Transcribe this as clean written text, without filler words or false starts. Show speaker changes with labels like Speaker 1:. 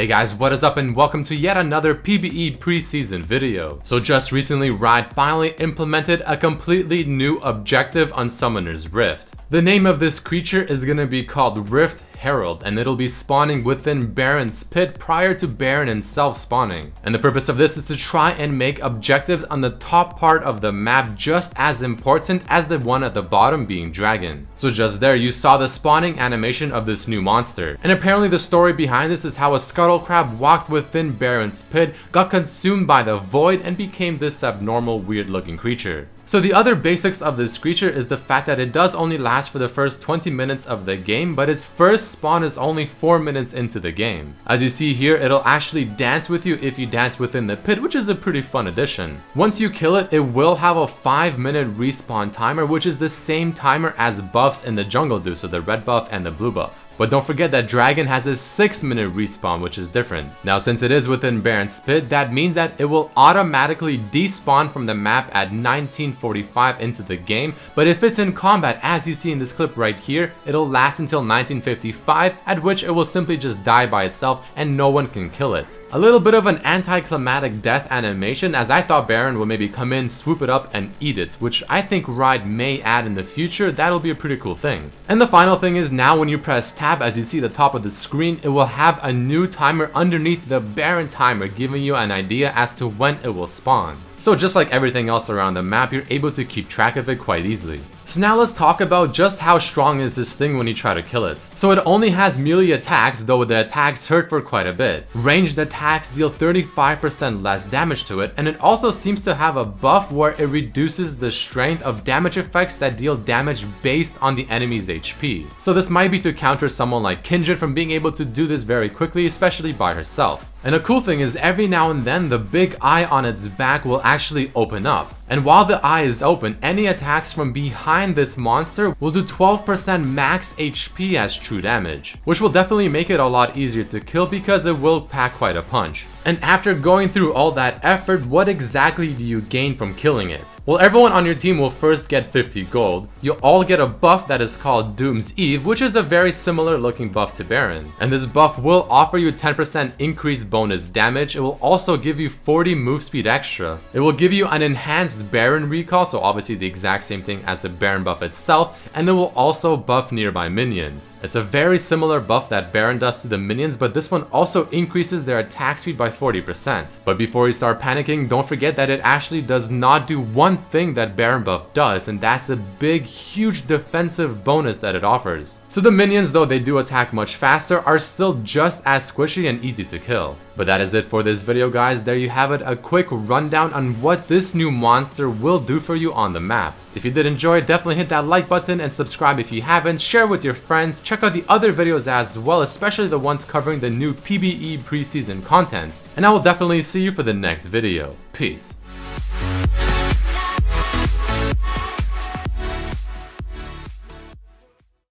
Speaker 1: Hey guys, what is up and welcome to yet another PBE preseason video. So just recently Riot finally implemented a completely new objective on Summoner's Rift. The name of this creature is gonna be called Rift Herald, and it'll be spawning within Baron's pit prior to Baron himself spawning. And the purpose of this is to try and make objectives on the top part of the map just as important as the one at the bottom being Dragon. So just there you saw the spawning animation of this new monster. And apparently the story behind this is how a scuttle crab walked within Baron's pit, got consumed by the void, and became this abnormal weird looking creature. So the other basics of this creature is the fact that it does only last for the first 20 minutes of the game, but its first spawn is only 4 minutes into the game. As you see here, it'll actually dance with you if you dance within the pit, which is a pretty fun addition. Once you kill it, it will have a 5-minute respawn timer, which is the same timer as buffs in the jungle do, so the red buff and the blue buff. But don't forget that Dragon has a 6-minute respawn, which is different. Now since it is within Baron's pit, that means that it will automatically despawn from the map at 1945 into the game, but if it's in combat, as you see in this clip right here, it'll last until 1955, at which it will simply just die by itself and no one can kill it. A little bit of an anticlimactic death animation, as I thought Baron would maybe come in, swoop it up and eat it, which I think Riot may add in the future. That'll be a pretty cool thing. And the final thing is, now when you press tab, as you see at the top of the screen, it will have a new timer underneath the Baron timer, giving you an idea as to when it will spawn. So just like everything else around the map, you're able to keep track of it quite easily. So now let's talk about just how strong is this thing when you try to kill it. So it only has melee attacks, though the attacks hurt for quite a bit. Ranged attacks deal 35% less damage to it, and it also seems to have a buff where it reduces the strength of damage effects that deal damage based on the enemy's HP. So this might be to counter someone like Kindred from being able to do this very quickly, especially by herself. And the cool thing is, every now and then the big eye on its back will actually open up. And while the eye is open, any attacks from behind this monster will do 12% max HP as true damage, which will definitely make it a lot easier to kill because it will pack quite a punch. And after going through all that effort, what exactly do you gain from killing it? Well, everyone on your team will first get 50 gold. You'll all get a buff that is called Doom's Eve, which is a very similar looking buff to Baron. And this buff will offer you 10% increased bonus damage. It will also give you 40 move speed extra. It will give you an enhanced Baron recall, so obviously the exact same thing as the Baron buff itself, and it will also buff nearby minions. It's a very similar buff that Baron does to the minions, but this one also increases their attack speed by 40%. But before you start panicking, don't forget that it actually does not do one thing that Baron buff does, and that's the big huge defensive bonus that it offers. So the minions, though they do attack much faster, are still just as squishy and easy to kill. But that is it for this video, guys. There you have it, a quick rundown on what this new monster will do for you on the map. If you did enjoy, definitely hit that like button and subscribe if you haven't. Share with your friends. Check out the other videos as well, especially the ones covering the new PBE preseason content. And I will definitely see you for the next video. Peace.